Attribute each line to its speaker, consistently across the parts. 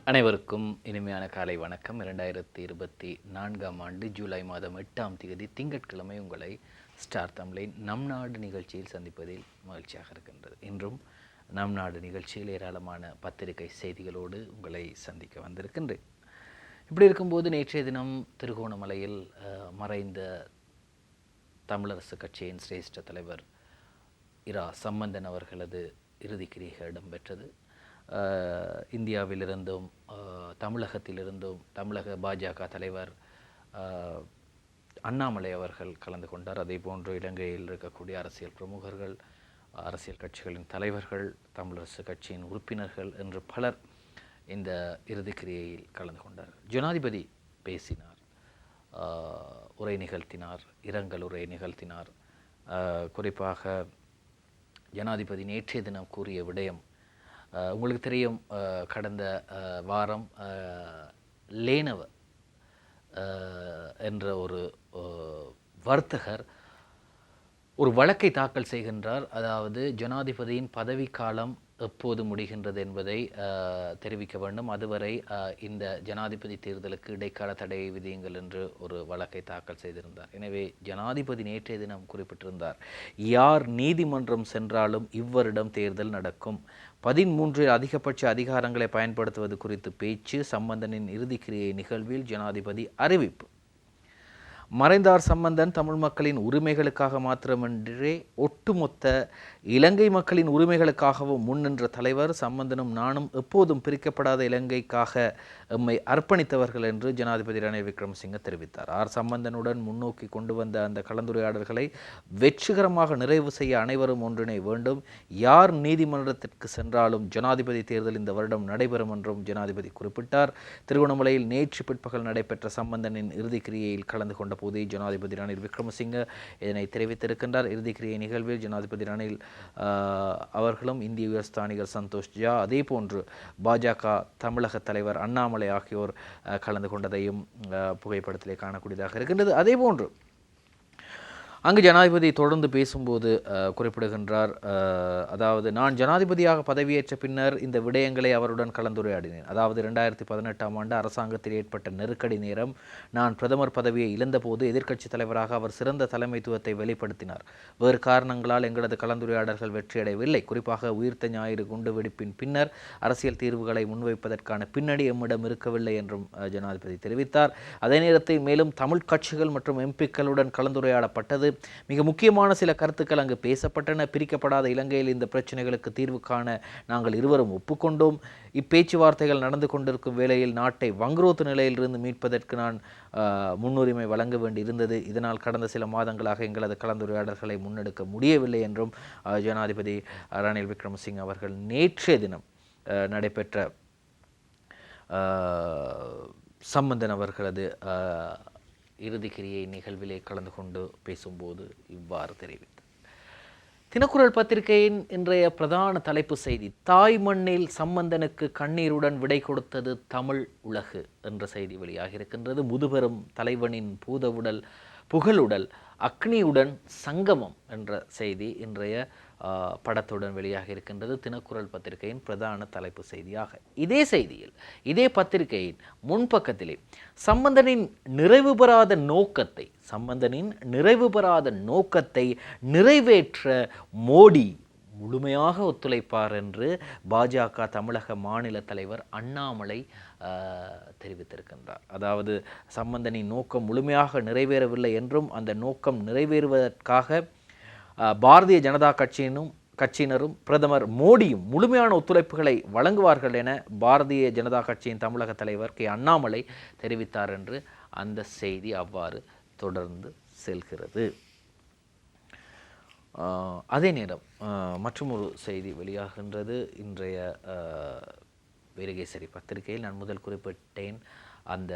Speaker 1: அனைவருக்கும் இனிமையான காலை வணக்கம். 2024ஆம் ஆண்டு ஜூலை மாதம் 8ஆம் தேதி திங்கட்கிழமை உங்களை ஸ்டார் தமிழின் நம் நாடு நிகழ்ச்சியில் சந்திப்பதில் மகிழ்ச்சியாக இருக்கின்றது. இன்றும் நம் நாடு நிகழ்ச்சியில் ஏராளமான பத்திரிகை செய்திகளோடு உங்களை சந்திக்க வந்திருக்கின்றேன். இப்படி இருக்கும்போது நேற்றைய தினம் திருகோணமலையில் மறைந்த தமிழரசு கட்சியின் சிரேஷ்ட தலைவர் இரா சம்பந்தன் அவர்களது இறுதிக்கிரியைகள் இடம்பெற்றது. இந்தியாவிலிருந்தும் தமிழகத்திலிருந்தும் தமிழக பாஜக தலைவர் அண்ணாமலை அவர்கள் கலந்து கொண்டார். அதே போன்று இலங்கையில் இருக்கக்கூடிய அரசியல் பிரமுகர்கள், அரசியல் கட்சிகளின் தலைவர்கள், தமிழரசு கட்சியின் உறுப்பினர்கள் என்று பலர் இந்த இறுதிக்கிரியையில் கலந்து கொண்டார்கள். ஜனாதிபதி பேசினார், உரை நிகழ்த்தினார், இரங்கல் உரை நிகழ்த்தினார். குறிப்பாக ஜனாதிபதி நேற்றைய தினம் கூறிய விடயம் உங்களுக்கு தெரியும். கடந்த வாரம் லேனவ என்ற ஒரு வர்த்தகர் ஒரு வழக்கை தாக்கல் செய்கின்றார். அதாவது ஜனாதிபதியின் பதவிக்காலம் எப்போது முடிகின்றது என்பதை தெரிவிக்க வேண்டும், அதுவரை இந்த ஜனாதிபதி தேர்தலுக்கு இடைக்கால தடையை விதியுங்கள் என்று ஒரு வழக்கை தாக்கல் செய்திருந்தார். எனவே ஜனாதிபதி நேற்றைய தினம் குறிப்பிட்டிருந்தார், யார் நீதிமன்றம் சென்றாலும் இவ்வருடம் தேர்தல் நடக்கும். 13 அதிகபட்ச அதிகாரங்களை பயன்படுத்துவது குறித்து பேச்சு. சம்பந்தனின் இறுதிக்கிரியை நிகழ்வில் ஜனாதிபதி அறிவிப்பு. மறைந்தார் சம்பந்தன் தமிழ் மக்களின் உரிமைகளுக்காக மாத்திரமின்றி ஒட்டுமொத்த இலங்கை மக்களின் உரிமைகளுக்காகவும் முன்னின்ற தலைவர். சம்பந்தனும் நானும் எப்போதும் பிரிக்கப்படாத இலங்கைக்காக எம்மை அர்ப்பணித்தவர்கள் என்று ஜனாதிபதி ரணில் விக்ரமசிங்க தெரிவித்தார். சம்பந்தனுடன் முன்னோக்கி கொண்டு வந்த அந்த கலந்துரையாடல்களை வெற்றிகரமாக நிறைவு செய்ய அனைவரும் ஒன்றிணை வேண்டும். யார் நீதிமன்றத்திற்கு சென்றாலும் ஜனாதிபதி தேர்தல் இந்த வருடம் நடைபெறும் என்றும் ஜனாதிபதி குறிப்பிட்டார். திருகோணமலையில் நேற்று பிற்பகல் நடைபெற்ற சம்பந்தனின் இறுதிக்கிரியையில் கலந்து கொண்ட போதே ஜனாதிபதி ரணில் விக்ரமசிங்க இதனை தெரிவித்திருக்கின்றார். இறுதிக்கிரியை நிகழ்வில் ஜனாதிபதி ரணில் அவர்களும் இந்திய உயர்ஸ்தானிகர் சந்தோஷ் ஜா, அதே போன்று பாஜக தமிழக தலைவர் அண்ணாமலை ஆகியோர் கலந்து கொண்டதையும் புகைப்படத்திலே காணக்கூடியதாக இருக்கின்றது. அதே போன்று அங்கு ஜனாதிபதி தொடர்ந்து பேசும்போது குறிப்பிடுகின்றார், அதாவது நான் ஜனாதிபதியாக பதவியேற்ற பின்னர் இந்த விடயங்களை அவருடன் கலந்துரையாடினேன். அதாவது 2018ஆம் ஆண்டு அரசாங்கத்தில் ஏற்பட்ட நெருக்கடி நேரம், நான் பிரதமர் பதவியை இழந்தபோது எதிர்க்கட்சி தலைவராக அவர் சிறந்த தலைமைத்துவத்தை வெளிப்படுத்தினார். வேறு காரணங்களால் எங்களது கலந்துரையாடல்கள் வெற்றியடையவில்லை. குறிப்பாக உயிர்த்த ஞாயிறு குண்டுவெடிப்பின் பின்னர் அரசியல் தீர்வுகளை முன்வைப்பதற்கான பின்னணி எம்மிடம் இருக்கவில்லை என்றும் ஜனாதிபதி தெரிவித்தார். அதே நேரத்தில் மேலும் தமிழ் கட்சிகள் மற்றும் எம்பிக்களுடன் கலந்துரையாடப்பட்டது. மிக முக்கியமான சில கருத்துக்கள் அங்கு பேசப்பட்டன. பிரிக்கப்படாத இலங்கையில் இந்த பிரச்சனைகளுக்கு தீர்வு காண நாங்கள் இருவரும் ஒப்புக்கொண்டோம். இப்பேச்சுவார்த்தைகள் நடந்து கொண்டிருக்கும் வேளையில் நாட்டை வங்குரோத்து நிலையிலிருந்து மீட்பதற்கு நான் முன்னுரிமை வழங்க வேண்டியிருந்தது. இதனால் கடந்த சில மாதங்களாக எங்களது கலந்துரையாடல்களை முன்னெடுக்க முடியவில்லை என்றும் ஜனாதிபதி ரணில் விக்ரமசிங்க அவர்கள் நேற்றைய தினம் நடைபெற்ற சம்பந்தன் அவர்களது இறுதிக்கிரியை நிகழ்விலே கலந்து கொண்டு பேசும்போது இவ்வாறு தெரிவித்தார். தினக்குரல் பத்திரிகையின் இன்றைய பிரதான தலைப்பு செய்தி, தாய் மண்ணில் சம்பந்தனுக்கு கண்ணீருடன் விடை கொடுத்தது தமிழ் உலகு என்ற செய்தி வெளியாக இருக்கின்றது. முதுபெரும் தலைவனின் புகழுடல் அக்னியுடன் சங்கமம் என்ற செய்தி இன்றைய படத்துடன் வெளியாக இருக்கின்றது தினக்குரல் பத்திரிகையின் பிரதான தலைப்பு செய்தியாக. இதே செய்தியில் இதே பத்திரிகையின் முன்பக்கத்திலே சம்பந்தனின் நிறைவு பெறாத நோக்கத்தை நிறைவேற்ற மோடி முழுமையாக ஒத்துழைப்பார் என்று பாஜக தமிழக மாநில தலைவர் அண்ணாமலை தெரிவித்திருக்கின்றார். அதாவது சம்பந்தனின் நோக்கம் முழுமையாக நிறைவேறவில்லை என்றும் அந்த நோக்கம் நிறைவேறுவதற்காக பாரதிய ஜனதா கட்சியினரும் பிரதமர் மோடியும் முழுமையான ஒத்துழைப்புகளை வழங்குவார்கள் என பாரதிய ஜனதா கட்சியின் தமிழக தலைவர் கே அண்ணாமலை தெரிவித்தார் என்று அந்த செய்தி அவ்வாறு தொடர்ந்து செல்கிறது. அதே நேரம் மற்றொரு செய்தி வெளியாகின்றது. இன்றைய வீரகேசரி பத்திரிகையில் நான் முதல் குறிப்பிட்டேன், அந்த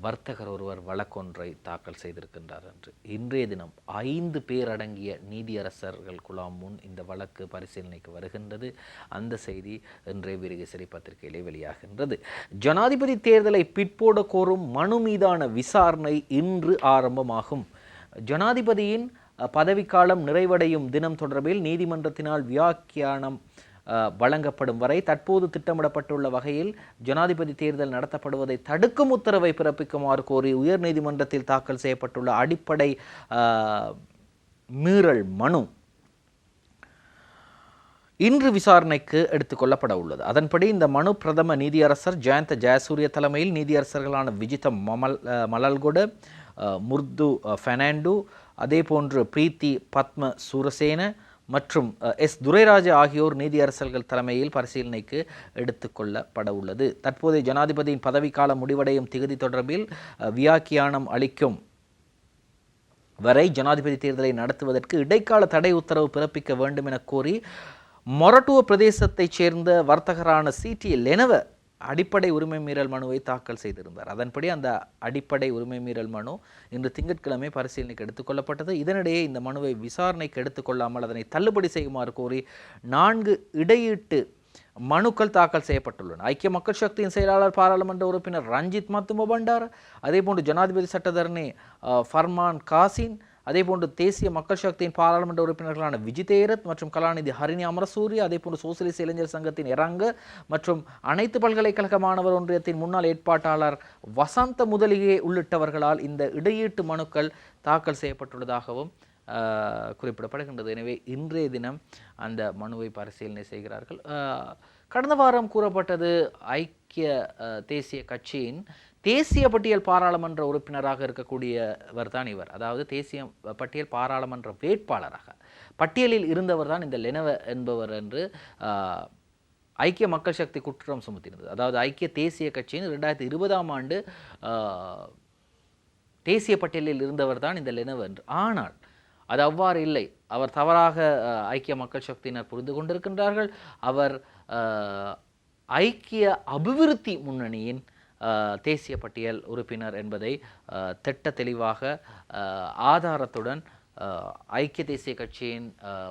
Speaker 1: வர்த்தகர் ஒருவர் வழக்கொன்றை தாக்கல் செய்திருக்கின்றார் என்று. இன்றைய தினம் 5 பேர் அடங்கிய நீதியரசர்கள் குழாம் முன் இந்த வழக்கு பரிசீலனைக்கு வருகின்றது. அந்த செய்தி இன்றைய வீரகேசரி பத்திரிகையிலே வெளியாகின்றது. ஜனாதிபதி தேர்தலை பிற்போட கோரும் மனு மீதான விசாரணை இன்று ஆரம்பமாகும். ஜனாதிபதியின் பதவிக்காலம் நிறைவடையும் தினம் தொடர்பில் நீதிமன்றத்தினால் வழங்கப்படும் வரை தற்போது திட்டமிடப்பட்டுள்ள வகையில் ஜனாதிபதி தேர்தல் நடத்தப்படுவதை தடுக்கும் உத்தரவை பிறப்பிக்குமாறு கோரி உயர்நீதிமன்றத்தில் தாக்கல் செய்யப்பட்டுள்ள அடிப்படை மீறல் மனு இன்று விசாரணைக்கு எடுத்துக்கொள்ளப்பட உள்ளது. அதன்படி இந்த மனு பிரதம நீதியரசர் ஜயந்த ஜெயசூரிய தலைமையில் நீதியரசர்களான விஜித மலல்கொட, முர்து ஃபெர்னாண்டோ, அதே போன்று பிரீத்தி பத்ம சூரசேன மற்றும் எஸ் துரைராஜ ஆகியோர் நீதியரசர்கள் தலைமையில் பரிசீலனைக்கு எடுத்துக்கொள்ளப்பட உள்ளது. தற்போதைய ஜனாதிபதியின் பதவிக்காலம் முடிவடையும் திகதி தொடர்பில் வியாக்கியானம் அளிக்கும் வரை ஜனாதிபதி தேர்தலை நடத்துவதற்கு இடைக்கால தடை உத்தரவு பிறப்பிக்க வேண்டும் என கோரி மொரட்டுவ பிரதேசத்தைச் சேர்ந்த வர்த்தகரான சிடி லெனவ அடிப்படை உரிமை மீறல் மனுவை தாக்கல் செய்திருந்தார். அதன்படி அந்த அடிப்படை உரிமை மீறல் மனு இன்று திங்கட்கிழமை பரிசீலனைக்கு எடுத்துக்கொள்ளப்பட்டது. இதனிடையே இந்த மனுவை விசாரணைக்கு எடுத்துக்கொள்ளாமல் அதனை தள்ளுபடி செய்யுமாறு கோரி 4 இடையீட்டு மனுக்கள் தாக்கல் செய்யப்பட்டுள்ளன. ஐக்கிய மக்கள் சக்தியின் செயலாளர் பாராளுமன்ற உறுப்பினர் ரஞ்சித் மத்தும பண்டார, அதேபோன்று ஜனாதிபதி சட்டத்தரணி ஃபர்மான் காசின், அதேபோன்று தேசிய மக்கள் சக்தியின் பாராளுமன்ற உறுப்பினர்களான விஜிதேரத் மற்றும் கலாநிதி ஹரிணி அமரசூரிய, அதேபோன்று சோசியலிச இளைஞர் சங்கத்தின் எரங்க மற்றும் அனைத்து பல்கலைக்கழக மாணவர் ஒன்றியத்தின் முன்னாள் ஏற்பாட்டாளர் வசந்த முதலிகே உள்ளிட்டவர்களால் இந்த இடையீட்டு மனுக்கள் தாக்கல் செய்யப்பட்டுள்ளதாகவும் குறிப்பிடப்படுகின்றது. எனவே இன்றைய தினம் அந்த மனுவை பரிசீலனை செய்கிறார்கள். கடந்த வாரம் கூறப்பட்டது ஐக்கிய தேசிய கட்சியின் தேசிய பட்டியல் பாராளுமன்ற உறுப்பினராக இருக்கக்கூடியவர் தான் இவர். அதாவது தேசிய பட்டியல் பாராளுமன்ற வேட்பாளராக பட்டியலில் இருந்தவர் தான் இந்த லெனவ என்பவர் என்று ஐக்கிய மக்கள் சக்தி குற்றம் சுமத்தினது. அதாவது ஐக்கிய தேசிய கட்சியின் 2020ஆம் ஆண்டு தேசிய பட்டியலில் இருந்தவர் தான் இந்த லெனவ என்று. ஆனால் அது அவ்வாறு இல்லை. அவர் தவறாக ஐக்கிய மக்கள் சக்தியினர் புரிந்து கொண்டிருக்கின்றார்கள். அவர் ஐக்கிய அபிவிருத்தி முன்னணியின் தேசிய பட்டியல் உறுப்பினர் என்பதை திட்ட தெளிவாக ஆதாரத்துடன் ஐக்கிய தேசிய கட்சியின்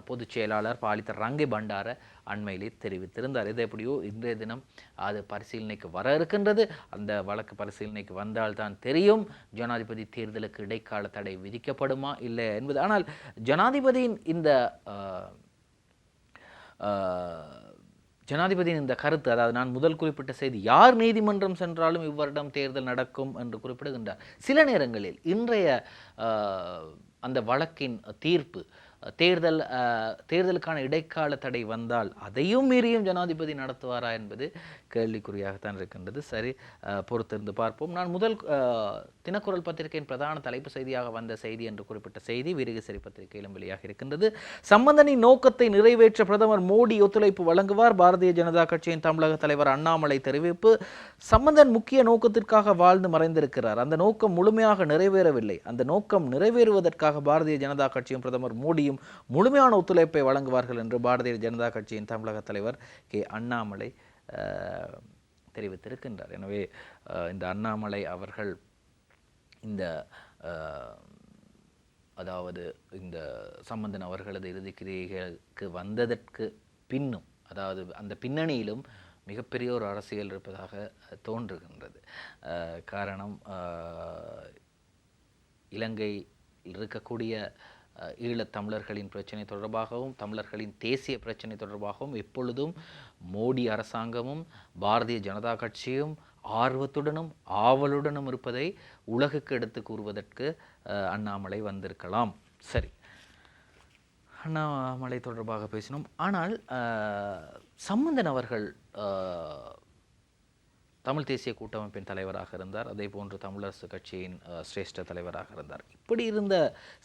Speaker 1: பொதுச் செயலாளர் பாலித்த ரங்கே பண்டார அண்மையிலே தெரிவித்திருந்தார். இது எப்படியோ இன்றைய தினம் அது பரிசீலனைக்கு வர இருக்கின்றது. அந்த வழக்கு பரிசீலனைக்கு வந்தால்தான் தெரியும் ஜனாதிபதி தேர்தலுக்கு இடைக்கால தடை விதிக்கப்படுமா இல்லை என்பது. ஆனால் ஜனாதிபதியின் இந்த கருத்து, அதாவது நான் முதல் குறிப்பிட்ட செய்தி, யார் நீதிமன்றம் சென்றாலும் இவ்வருடம் தேர்தல் நடக்கும் என்று குறிப்பிடுகின்றார். சில நேரங்களில் இன்றைய அந்த வழக்கின் தீர்ப்பு தேர்தலுக்கான இடைக்கால தடை வந்தால் அதையும் மீறியும் ஜனாதிபதி நடத்துவாரா என்பது கேள்விக்குறியாகத்தான் இருக்கின்றது. சரி, பொறுத்திருந்து பார்ப்போம். நான் முதல் தினக்குரல் பத்திரிகையின் பிரதான தலைப்பு செய்தியாக வந்த செய்தி என்று குறிப்பிட்ட செய்தி வீரகேசரி பத்திரிகையிலும் வெளியாக இருக்கின்றது. சம்பந்தனின் நோக்கத்தை நிறைவேற்ற பிரதமர் மோடி ஒத்துழைப்பு வழங்குவார். பாரதிய ஜனதா கட்சியின் தமிழக தலைவர் அண்ணாமலை தெரிவிப்பு. சம்பந்தன் முக்கிய நோக்கத்திற்காக வாழ்ந்து மறைந்திருக்கிறார். அந்த நோக்கம் முழுமையாக நிறைவேறவில்லை. அந்த நோக்கம் நிறைவேறுவதற்காக பாரதிய ஜனதா கட்சியும் பிரதமர் மோடியும் முழுமையான ஒத்துழைப்பை வழங்குவார்கள் என்று பாரதிய ஜனதா கட்சியின் தமிழக தலைவர் கே அண்ணாமலை தெரிவித்திருக்கின்றார். எனவே இந்த அண்ணாமலை அவர்கள் அதாவது இந்த சம்பந்தன் அவர்களது இறுதிக்கிரியைகளுக்கு வந்ததற்கு பின்னும், அதாவது அந்த பின்னணியிலும் மிகப்பெரிய ஒரு அரசியல் இருப்பதாக தோன்றுகின்றது. காரணம், இலங்கையில் இருக்கக்கூடிய ஈழத் தமிழர்களின் பிரச்சனை தொடர்பாகவும் தமிழர்களின் தேசிய பிரச்சனை தொடர்பாகவும் எப்பொழுதும் மோடி அரசாங்கமும் பாரதிய ஜனதா கட்சியும் ஆர்வத்துடனும் ஆவலுடனும் இருப்பதை உலகுக்கு எடுத்து கூறுவதற்கு அண்ணாமலை வந்திருக்கலாம். சரி, அண்ணாமலை தொடர்பாக பேசினோம். ஆனால் சம்பந்தன் அவர்கள் தமிழ் தேசிய கூட்டமைப்பின் தலைவராக இருந்தார். அதே போன்று தமிழரசு கட்சியின் சிரேஷ்ட தலைவராக இருந்தார். இப்படி இருந்த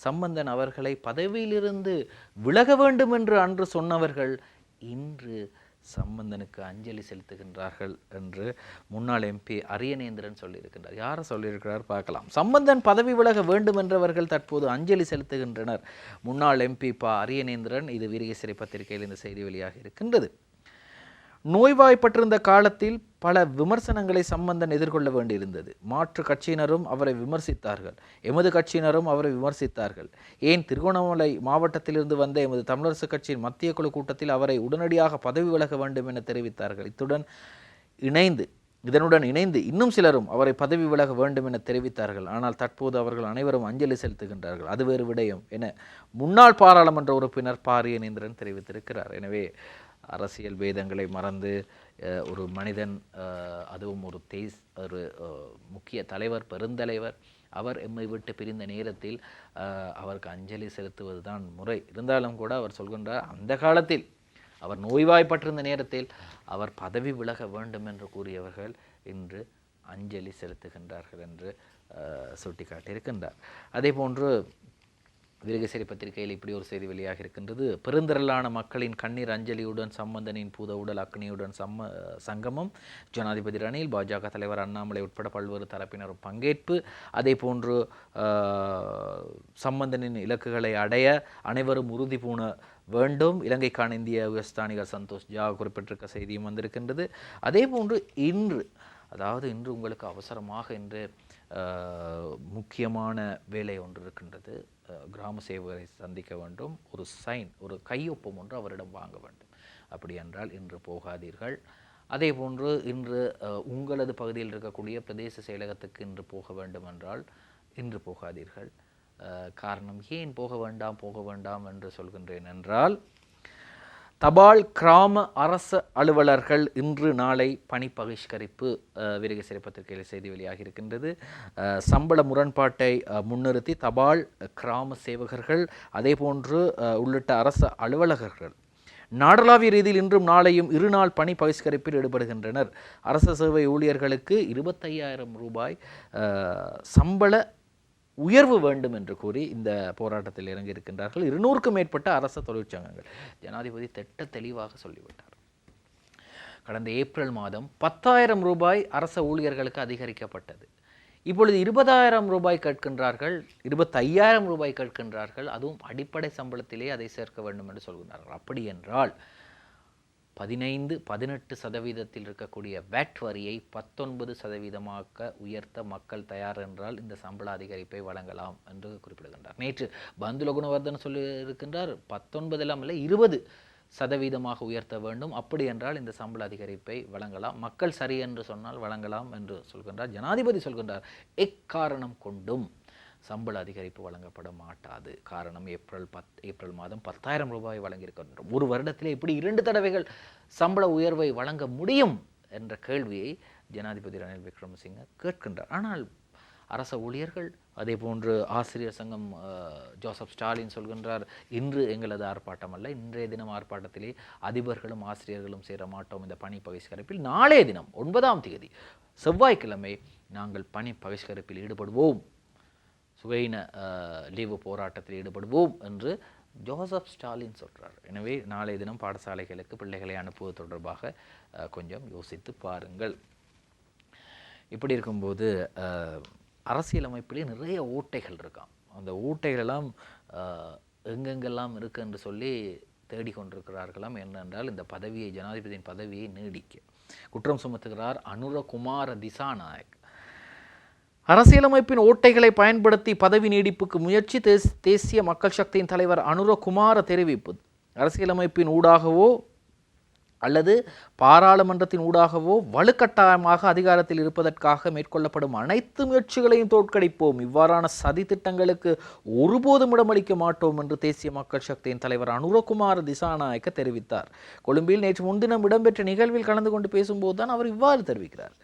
Speaker 1: சம்பந்தன் அவர்களை பதவியிலிருந்து விலக வேண்டும் என்று அன்று சொன்னவர்கள் இன்று சம்பந்தனுக்கு அஞ்சலி செலுத்துகின்றார்கள் என்று முன்னாள் எம்பி அரியநேந்திரன் சொல்லியிருக்கின்றார். யாரை சொல்லியிருக்கிறார் பார்க்கலாம். சம்பந்தன் பதவி விலக வேண்டும் என்றவர்கள் தற்போது அஞ்சலி செலுத்துகின்றனர். முன்னாள் எம்பி அரியநேந்திரன். இது வீரகேசரி பத்திரிகையில் இந்த செய்தி வெளியாக இருக்கின்றது. நோய்வாய்ப்பட்டிருந்த காலத்தில் பல விமர்சனங்களை சம்பந்தன் எதிர்கொள்ள வேண்டியிருந்தது. மாற்று கட்சியினரும் அவரை விமர்சித்தார்கள், எமது கட்சியினரும் அவரை விமர்சித்தார்கள். ஏன் திருகோணமலை மாவட்டத்திலிருந்து வந்த எமது தமிழரசு கட்சியின் மத்திய குழு கூட்டத்தில் அவரை உடனடியாக பதவி விலக வேண்டும் என தெரிவித்தார்கள். இதனுடன் இணைந்து இன்னும் சிலரும் அவரை பதவி விலக வேண்டும் என தெரிவித்தார்கள். ஆனால் தற்போது அவர்கள் அனைவரும் அஞ்சலி செலுத்துகின்றார்கள். அது வேறு விடயம் என முன்னாள் பாராளுமன்ற உறுப்பினர் அரியநேந்திரன் தெரிவித்திருக்கிறார். எனவே அரசியல் பேதங்களை மறந்து ஒரு மனிதன், அதுவும் ஒரு முக்கிய தலைவர், பெருந்தலைவர், அவர் எம்மை விட்டு பிரிந்த நேரத்தில் அவருக்கு அஞ்சலி செலுத்துவது தான் முறை. இருந்தாலும் கூட அவர் சொல்கின்றார், அந்த காலத்தில் அவர் நோய்வாய்ப்பட்டிருந்த நேரத்தில் அவர் பதவி விலக வேண்டும் என்று கூறியவர்கள் இன்று அஞ்சலி செலுத்துகின்றார்கள் என்று சுட்டிக்காட்டியிருக்கின்றார். அதே போன்று வீரகேசரி பத்திரிகையில் இப்படி ஒரு செய்தி வெளியாக இருக்கின்றது. பெருந்திரளான மக்களின் கண்ணீர் அஞ்சலியுடன் சம்பந்தனின் பூத உடல் அக்னியுடன் சங்கமம். ஜனாதிபதி ரணில், பாஜக தலைவர் அண்ணாமலை உட்பட பல்வேறு தரப்பினரும் பங்கேற்பு. அதே போன்று சம்பந்தனின் இலக்குகளை அடைய அனைவரும் உறுதி பூண வேண்டும். இலங்கைக்கான இந்திய உயர்ஸ்தானிகர் சந்தோஷ் ஜா குறிப்பிட்டிருக்க செய்தியும் வந்திருக்கின்றது. அதே போன்று இன்று உங்களுக்கு அவசரமாக இன்று முக்கியமான வேலை ஒன்று இருக்கின்றது. கிராம சேவகரை சந்திக்க வேண்டும். ஒரு கையொப்பம் ஒன்று அவரிடம் வாங்க வேண்டும். அப்படி என்றால் இன்று போகாதீர்கள். அதே போன்று இன்று உங்களது பகுதியில் இருக்கக்கூடிய பிரதேச செயலகத்துக்கு இன்று போக வேண்டும் என்றால் இன்று போகாதீர்கள். காரணம், ஏன் போக வேண்டாம் என்று சொல்கின்றேன் என்றால், தபால் கிராம அரசு அலுவலர்கள் இன்று நாளை பணி பகிஷ்கரிப்பு. வீரகேசரி பத்திரிகையில் செய்தி வெளியாக இருக்கின்றது. சம்பள முரண்பாட்டை முன்னிறுத்தி தபால் கிராம சேவகர்கள் அதே போன்று உள்ளிட்ட அரசு அலுவலகர்கள் நாடளாவிய ரீதியில் இன்றும் நாளையும் 2 நாள் பணி பகிஷ்கரிப்பில் ஈடுபடுகின்றனர். அரசு சேவை ஊழியர்களுக்கு 25,000 ரூபாய் சம்பள உயர்வு வேண்டும் என்று கூறி இந்த போராட்டத்தில் இறங்கியிருக்கின்றார்கள் 200க்கும் மேற்பட்ட அரசு தொழிற்சங்கங்கள். ஜனாதிபதி தெளிவாக சொல்லிவிட்டார். கடந்த ஏப்ரல் மாதம் 10,000 ரூபாய் அரசு ஊழியர்களுக்கு அதிகரிக்கப்பட்டது. இப்பொழுது 20,000 ரூபாய் கேட்கின்றார்கள், 25,000 ரூபாய் கேட்கின்றார்கள். அதுவும் அடிப்படை சம்பளத்திலே அதை சேர்க்க வேண்டும் என்று சொல்கின்றார்கள். அப்படி என்றால் 18% இருக்கக்கூடிய வேட் வரியை 19% உயர்த்த மக்கள் தயார் என்றால் இந்த சம்பள அதிகரிப்பை வழங்கலாம் என்று குறிப்பிடுகின்றார். நேற்று பந்துல குணவர்தன் சொல்லி இருக்கின்றார், 19 இல்லை 20% உயர்த்த வேண்டும். அப்படி என்றால் இந்த சம்பள அதிகரிப்பை வழங்கலாம், மக்கள் சரி என்று சொன்னால் வழங்கலாம் என்று சொல்கின்றார். ஜனாதிபதி சொல்கின்றார், எக்காரணம் கொண்டும் சம்பள அதிகரிப்பு வழங்கப்பட மாட்டாது. காரணம், ஏப்ரல் மாதம் 10,000 ரூபாய் வழங்கியிருக்கின்றோம். ஒரு வருடத்திலே இப்படி 2 தடவைகள் சம்பள உயர்வை வழங்க முடியும் என்ற கேள்வியை ஜனாதிபதி ரணில் விக்ரமசிங்க கேட்கின்றார். ஆனால் அரச ஊழியர்கள், அதே போன்று ஆசிரியர் சங்கம் ஜோசப் ஸ்டாலின் சொல்கின்றார், இன்று எங்களது ஆர்ப்பாட்டம் அல்ல, இன்றைய தினம் ஆர்ப்பாட்டத்திலே அதிபர்களும் ஆசிரியர்களும் சேர மாட்டோம் இந்த பணி பகிஷ்கரிப்பில். நாளைய தினம் 9ஆம் தேதி செவ்வாய்க்கிழமை நாங்கள் பணி பகிஷ்கரிப்பில் ஈடுபடுவோம், சுகையின லீவு போராட்டத்தில் ஈடுபடுவோம் என்று ஜோசப் ஸ்டாலின் சொல்கிறார். எனவே நாளைய தினம் பாடசாலைகளுக்கு பிள்ளைகளை அனுப்புவது தொடர்பாக கொஞ்சம் யோசித்து பாருங்கள். இப்படி இருக்கும்போது அரசியலமைப்பிலே நிறைய ஓட்டைகள் இருக்காம். அந்த ஓட்டைகளெல்லாம் எங்கெங்கெல்லாம் இருக்கு என்று சொல்லி தேடிக்கொண்டிருக்கிறார்களாம். என்னென்றால் இந்த பதவியை, ஜனாதிபதியின் பதவியை நீடிக்க குற்றம் சுமத்துகிறார் அனுரகுமார திசாநாயக். அரசியலமைப்பின் ஓட்டைகளை பயன்படுத்தி பதவி நீடிப்புக்கு முயற்சி. தேசிய மக்கள் சக்தியின் தலைவர் அனுரகுமார தெரிவிப்பு. அரசியலமைப்பின் ஊடாகவோ அல்லது பாராளுமன்றத்தின் ஊடாகவோ வலுக்கட்டாயமாக அதிகாரத்தில் இருப்பதற்காக மேற்கொள்ளப்படும் அனைத்து முயற்சிகளையும் தோற்கடிப்போம். இவ்வாறான சதி திட்டங்களுக்கு ஒருபோதும் இடமளிக்க மாட்டோம் என்று தேசிய மக்கள் சக்தியின் தலைவர் அனுரகுமார திசாநாயக்க தெரிவித்தார். கொழும்பில் நேற்று முன்தினம் இடம்பெற்ற நிகழ்வில் கலந்து கொண்டு பேசும்போது தான் அவர் இவ்வாறு தெரிவிக்கிறார்.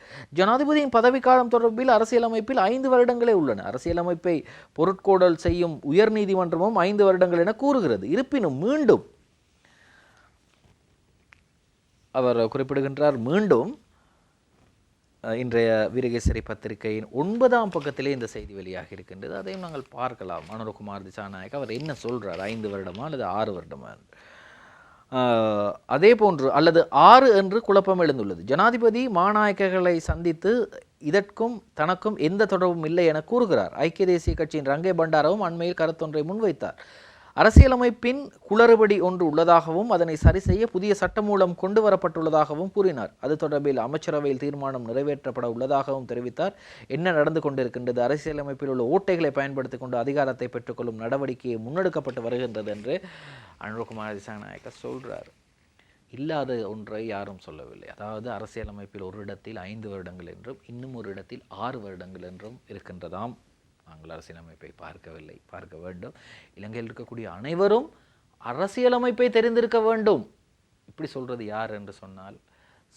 Speaker 1: ஜனாதிபதியின் பதவிக்காலம் தொடர்பில் அரசியலமைப்பில் 5 வருடங்களே உள்ளன. அரசியலமைப்பை பொருட்கோடல் செய்யும் உயர்நீதிமன்றமும் 5 வருடங்கள் என கூறுகிறது. இருப்பினும் மீண்டும் அவர் குறிப்பிடுகின்றார், மீண்டும் இன்றைய வீரகேசரி பத்திரிகையின் 9ஆம் பக்கத்திலே இந்த செய்தி வெளியாக இருக்கின்றது. அதையும் நாங்கள் பார்க்கலாம். அனுரகுமார் திசாநாயக் அவர் என்ன சொல்றார், 5 வருடமா அல்லது 6 வருடமா? அதே போன்று அல்லது 6 என்று குழப்பம் எழுந்துள்ளது. ஜனாதிபதி மாநாயக்கர்களை சந்தித்து இதற்கும் தனக்கும் எந்த தொடர்பும் இல்லை என கூறுகிறார். ஐக்கிய தேசிய கட்சியின் ரங்கே பண்டாரவும் அண்மையில் கருத்தொன்றை முன்வைத்தார். அரசியலமைப்பின் குளறுபடி ஒன்று உள்ளதாகவும் அதனை சரி செய்ய புதிய சட்டமூலம் கொண்டு வரப்பட்டுள்ளதாகவும் கூறினார். அது தொடர்பில் அமைச்சரவையில் தீர்மானம் நிறைவேற்றப்பட உள்ளதாகவும் தெரிவித்தார். என்ன நடந்து கொண்டிருக்கின்றது? அரசியலமைப்பில் உள்ள ஓட்டைகளை பயன்படுத்திக் கொண்டு அதிகாரத்தை பெற்றுக்கொள்ளும் நடவடிக்கையை முன்னெடுக்கப்பட்டு வருகின்றது என்று அனுரகுமார திசாநாயக்க சொல்றார். இல்லாத ஒன்றை யாரும் சொல்லவில்லை. அதாவது அரசியலமைப்பில் ஒரு இடத்தில் 5 வருடங்கள் என்றும் இன்னும் ஒரு இடத்தில் 6 வருடங்கள் என்றும் இருக்கின்றதாம். நாங்கள் அரசியலமைப்பை பார்க்க வேண்டும். இலங்கையில் இருக்கக்கூடிய அனைவரும் அரசியலமைப்பை தெரிந்திருக்க வேண்டும். இப்படி சொல்கிறது யார் என்று சொன்னால்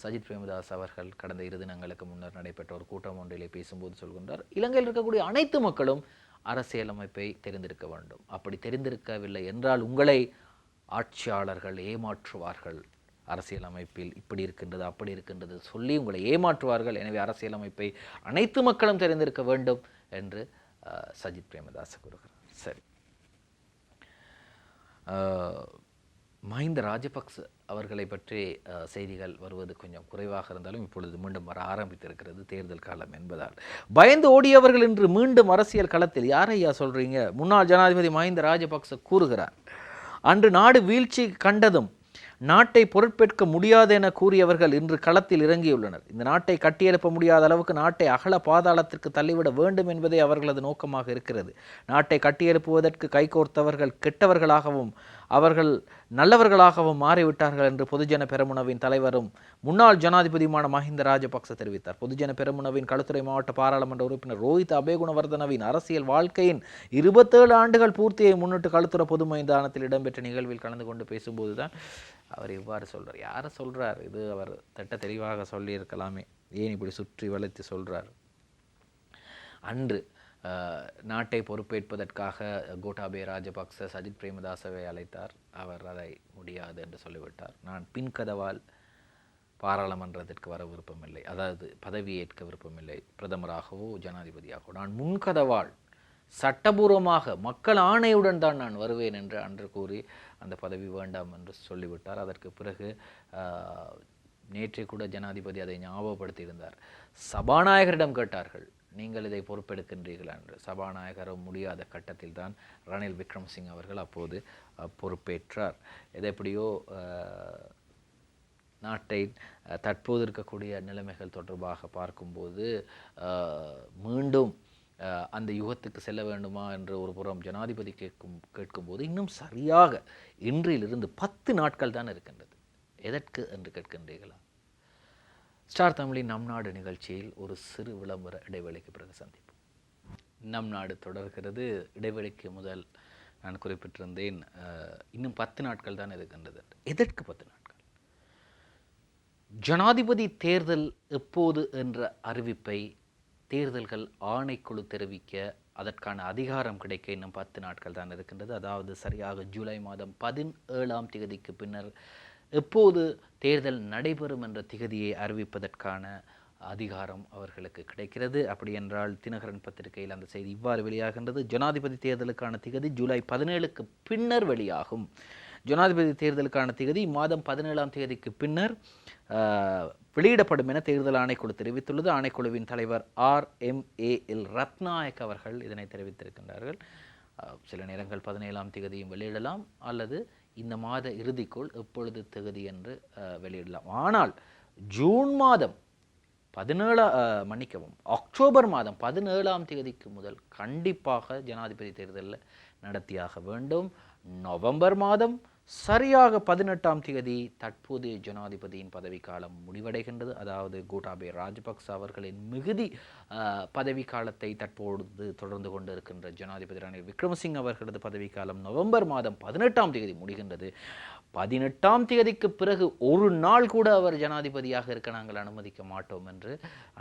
Speaker 1: சஜித் பிரேமதாஸ் அவர்கள் கடந்த 2 தினங்களுக்கு முன்னர் நடைபெற்ற ஒரு கூட்டம் ஒன்றிலே பேசும்போது சொல்கின்றார், இலங்கையில் இருக்கக்கூடிய அனைத்து மக்களும் அரசியலமைப்பை தெரிந்திருக்க வேண்டும். அப்படி தெரிந்திருக்கவில்லை என்றால் உங்களை ஆட்சியாளர்கள் ஏமாற்றுவார்கள். அரசியலமைப்பில் இப்படி இருக்கின்றது அப்படி இருக்கின்றது சொல்லி உங்களை ஏமாற்றுவார்கள். எனவே அரசியலமைப்பை அனைத்து மக்களும் தெரிந்திருக்க வேண்டும் என்று சஜித் பிரேமதாஸ் கூறுகிறார். சரி, மஹிந்த ராஜபக்ச அவர்களை பற்றி செய்திகள் வருவது கொஞ்சம் குறைவாக இருந்தாலும் இப்பொழுது மீண்டும் வர ஆரம்பித்திருக்கிறது தேர்தல் காலம் என்பதால். பயந்து ஓடியவர்கள் இன்று மீண்டும் அரசியல் களத்தில். யாரையா சொல்றீங்க? முன்னாள் ஜனாதிபதி மஹிந்த ராஜபக்ச கூறுகிறார், அன்று நாடு வீழ்ச்சி கண்டதும் நாட்டை பொருட்பேற்க முடியாது என கூறியவர்கள் இன்று களத்தில் இறங்கியுள்ளனர். இந்த நாட்டை கட்டியெழுப்ப முடியாத அளவுக்கு நாட்டை அகல பாதாளத்திற்கு தள்ளிவிட வேண்டும் என்பதே அவர்களது நோக்கமாக இருக்கிறது. நாட்டை கட்டியெழுப்புவதற்கு கைகோர்த்தவர்கள் கெட்டவர்களாகவும் அவர்கள் நல்லவர்களாகவும் மாறிவிட்டார்கள் என்று பொதுஜன பெரமுனவின் தலைவரும் முன்னாள் ஜனாதிபதியுமான மஹிந்த ராஜபக்ச தெரிவித்தார். பொதுஜன பெரமுனவின் களுத்துறை மாவட்ட பாராளுமன்ற உறுப்பினர் ரோஹித் அபேகுணவர்தனவின் அரசியல் வாழ்க்கையின் 27 ஆண்டுகள் பூர்த்தியை முன்னிட்டு களுத்துறை பொது மைதானத்தில் இடம்பெற்ற நிகழ்வில் கலந்து கொண்டு பேசும்போதுதான் அவர் இவ்வாறு சொல்றார். யாரை சொல்றார்? இது அவர் திட்ட தெளிவாக சொல்லியிருக்கலாமே, ஏன் இப்படி சுற்றி வளைத்து சொல்றார்? அன்று நாட்டை பொறுப்பேற்பதற்காக கோட்டாபய ராஜபக்ச சஜித் பிரேமதாசவை அழைத்தார். அவர் அதை முடியாது என்று சொல்லிவிட்டார். நான் பின்கதவால் பாராளுமன்றத்திற்கு வர விருப்பமில்லை, அதாவது பதவியேற்க விருப்பமில்லை, பிரதமராகவோ ஜனாதிபதியாகவோ. நான் முன்கதவால் சட்டபூர்வமாக மக்கள் ஆணையுடன் தான் நான் வருவேன் என்று அன்று கூறி அந்த பதவி வேண்டாம் என்று சொல்லிவிட்டார். அதற்கு பிறகு நேற்றை கூட ஜனாதிபதி அதை ஞாபகப்படுத்தியிருந்தார். சபாநாயகரிடம் கேட்டார்கள், நீங்கள் இதை பொறுப்பெடுக்கின்றீர்கள் என்று. சபாநாயகரும் முடியாத கட்டத்தில் தான் ரணில் விக்ரமசிங்க அவர்கள் அப்போது பொறுப்பேற்றார். எதெப்படியோ நாட்டை தற்போது இருக்கக்கூடிய நிலைமைகள் தொடர்பாக பார்க்கும்போது மீண்டும் அந்த யுகத்துக்கு செல்ல வேண்டுமா என்று ஒரு புறம் ஜனாதிபதி கேட்கும்போது இன்னும் சரியாக இன்றிலிருந்து 10 நாட்கள் தான் இருக்கின்றது. எதற்கு என்று கேட்கின்றீர்களா? ஸ்டார் தமிழின் நம் நாடு நிகழ்ச்சியில் ஒரு சிறு விளம்பர இடைவெளிக்கு பிறகு சந்திப்போம். நம் நாடு தொடர்கிறது. இடைவெளிக்கு முதல் நான் குறிப்பிட்டிருந்தேன், இன்னும் 10 நாட்கள் தான் இருக்கின்றது. எதற்கு 10 நாட்கள்? ஜனாதிபதி தேர்தல் எப்போது என்ற அறிவிப்பை தேர்தல்கள் ஆணைக்குழு தெரிவிக்க அதற்கான அதிகாரம் கிடைக்க இன்னும் 10 நாட்கள் தான் இருக்கின்றது. அதாவது சரியாக ஜூலை மாதம் 17ஆம் தேதிக்கு பின்னர் எப்போது தேர்தல் நடைபெறும் என்ற திகதியை அறிவிப்பதற்கான அதிகாரம் அவர்களுக்கு கிடைக்கிறது. அப்படி என்றால் தினகரன் பத்திரிகையில் அந்த செய்தி இவ்வாறு வெளியாகின்றது. ஜனாதிபதி தேர்தலுக்கான திகதி ஜூலை 17க்கு பின்னர் வெளியாகும். ஜனாதிபதி தேர்தலுக்கான திகதி மாதம் 17ஆம் தேதிக்கு பின்னர் வெளியிடப்படும் என தேர்தல் ஆணைக்குழு தெரிவித்துள்ளது. ஆணைக்குழுவின் தலைவர் RMAL ரத்நாயக் அவர்கள் இதனை தெரிவித்திருக்கின்றார்கள். சில நேரங்கள் 17ஆம் தேதியும் வெளியிடலாம், அல்லது இந்த மாத இறுதிக்குள் எப்பொழுது தேதி என்று வெளியிடலாம். ஆனால் ஜூன் மாதம் அக்டோபர் மாதம் 17ஆம் தேதிக்கு முதல் கண்டிப்பாக ஜனாதிபதி தேர்தலில் நடத்தியாக வேண்டும். நவம்பர் மாதம் சரியாக 18ஆம் தேதி தற்போதைய ஜனாதிபதியின் பதவிக்காலம் முடிவடைகின்றது. அதாவது கோட்டாபய ராஜபக்ச அவர்களின் மிகுதி பதவிக்காலத்தை தற்போது தொடர்ந்து கொண்டு இருக்கின்ற ஜனாதிபதி ரணில் விக்ரமசிங்க அவர்களது பதவிக்காலம் நவம்பர் மாதம் 18ஆம் தேதி முடிகின்றது. 18ஆம் தேதிக்கு பிறகு ஒரு நாள் கூட அவர் ஜனாதிபதியாக இருக்க நாங்கள் அனுமதிக்க மாட்டோம் என்று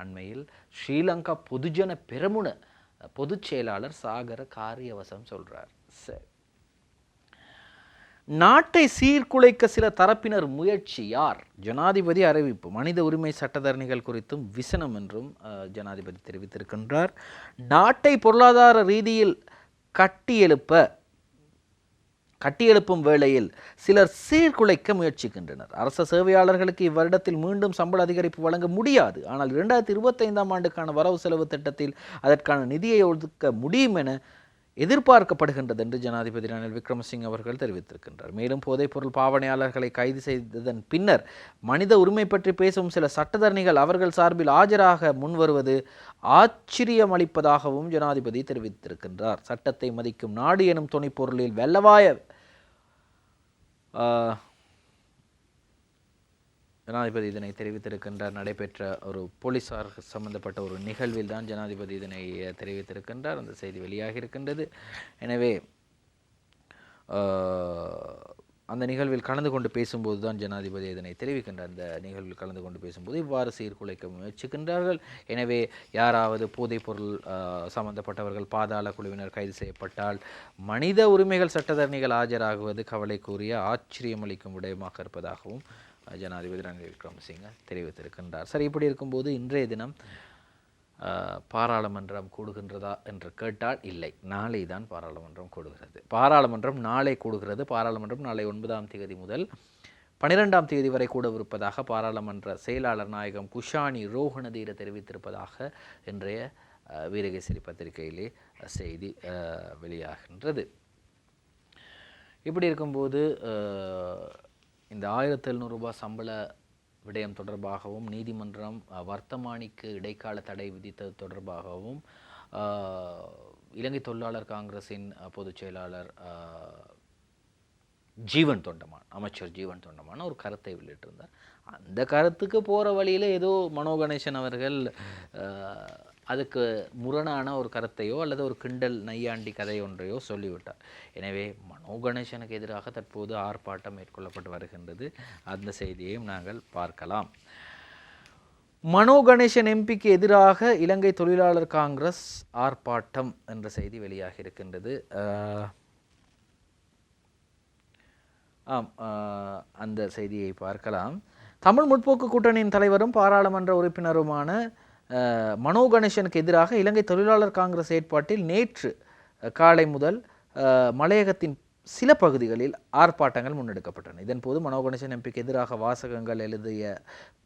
Speaker 1: அண்மையில் ஸ்ரீலங்கா பொதுஜன பெரமுன பொதுச் செயலாளர் சாகர காரியவசம் சொல்றார். சரி, நாட்டை சீர்குலைக்க சில தரப்பினர் முயற்சி. யார்? ஜனாதிபதி அறிவிப்பு. மனித உரிமை சட்டத்தரணிகள் குறித்தும் விசனம் என்றும் ஜனாதிபதி தெரிவித்திருக்கின்றார். நாட்டை பொருளாதார ரீதியில் கட்டியெழுப்பும் வேளையில் சிலர் சீர்குலைக்க முயற்சிக்கின்றனர். அரச சேவையாளர்களுக்கு இவ்வருடத்தில் மீண்டும் சம்பள அதிகரிப்பு வழங்க முடியாது. ஆனால் 2025ஆம் ஆண்டுக்கான வரவு செலவு திட்டத்தில் அதற்கான நிதியை ஒதுக்க முடியும் என எதிர்பார்க்கப்படுகின்றது என்று ஜனாதிபதி ரணில் விக்ரமசிங்க அவர்கள் தெரிவித்திருக்கின்றார். மேலும் போதைப்பொருள் பாவனையாளர்களை கைது செய்ததன் பின்னர் மனித உரிமை பற்றி பேசும் சில சட்டத்தரணிகள் அவர்கள் சார்பில் ஆஜராக முன்வருவது ஆச்சரியமளிப்பதாகவும் ஜனாதிபதி தெரிவித்திருக்கின்றார். சட்டத்தை மதிக்கும் நாடு எனும் துணைப்பொருளில் வெள்ளவாய ஜனாதிபதி இதனை தெரிவித்திருக்கின்றார். நடைபெற்ற ஒரு போலீசார் சம்பந்தப்பட்ட ஒரு நிகழ்வில் தான் ஜனாதிபதி இதனை தெரிவித்திருக்கின்றார். அந்த செய்தி வெளியாகி இருக்கின்றது. எனவே அந்த நிகழ்வில் கலந்து கொண்டு பேசும்போது தான் ஜனாதிபதி இதனை தெரிவிக்கின்ற அந்த நிகழ்வில் கலந்து கொண்டு பேசும்போது இவ்வாறு சீர்குலைக்க முயற்சிக்கின்றார்கள். எனவே யாராவது போதைப்பொருள் சம்பந்தப்பட்டவர்கள் பாதாள குழுவினர் கைது செய்யப்பட்டால் மனித உரிமைகள் சட்டத்தரணிகள் ஆஜராகுவது கவலைக்குரிய ஆச்சரியமளிக்கும் விடயமாக இருப்பதாகவும் ஜனாதிபதி ரணில் விக்ரமசிங்க தெரிவித்திருக்கின்றார். சரி, இப்படி இருக்கும்போது இன்றைய தினம் பாராளுமன்றம் கூடுகின்றதா என்று கேட்டால் இல்லை, நாளை தான் பாராளுமன்றம் கூடுகிறது. பாராளுமன்றம் நாளை கூடுகிறது. பாராளுமன்றம் நாளை 9ஆம் தேதி முதல் 12ஆம் தேதி வரை கூடவிருப்பதாக பாராளுமன்ற செயலாளர் நாயகம் குஷானி ரோஹணதீர தெரிவித்திருப்பதாக இன்றைய வீரகேசரி பத்திரிகையிலே செய்தி வெளியாகின்றது. இப்படி இருக்கும்போது இந்த 1700 ரூபாய் சம்பள விடயம் தொடர்பாகவும் நீதிமன்றம் வர்த்தமானிக்கு இடைக்கால தடை விதித்தது தொடர்பாகவும் இலங்கை தொழிலாளர் காங்கிரஸின் பொதுச் செயலாளர் ஜீவன் தொண்டமான், அமைச்சர் ஜீவன் தொண்டமான் ஒரு கருத்தை வெளியிட்டிருந்தார். அந்த கருத்துக்கு போகிற வழியில் ஏதோ மனோ கணேசன் அவர்கள் அதுக்கு முரணான ஒரு கருத்தையோ அல்லது ஒரு கிண்டல் நையாண்டி கதை ஒன்றையோ சொல்லிவிட்டார். எனவே மனோ கணேசனுக்கு எதிராக தற்போது ஆர்ப்பாட்டம் மேற்கொள்ளப்பட்டு வருகின்றது. அந்த செய்தியையும் நாங்கள் பார்க்கலாம். மனோ கணேசன் எம்பிக்கு எதிராக இலங்கை தொழிலாளர் காங்கிரஸ் ஆர்ப்பாட்டம் என்ற செய்தி வெளியாகி இருக்கின்றது. அந்த செய்தியை பார்க்கலாம். தமிழ் முற்போக்கு கூட்டணியின் தலைவரும் பாராளுமன்ற உறுப்பினருமான மனோ கணேசனுக்கு எதிராக இலங்கை தொழிலாளர் காங்கிரஸ் ஏற்பாட்டில் நேற்று காலை முதல் மலையகத்தின் சில பகுதிகளில் ஆர்ப்பாட்டங்கள் முன்னெடுக்கப்பட்டன. இதன்போது மனோ கணேசன் எம்பிக்கு எதிராக வாசகங்கள் எழுதிய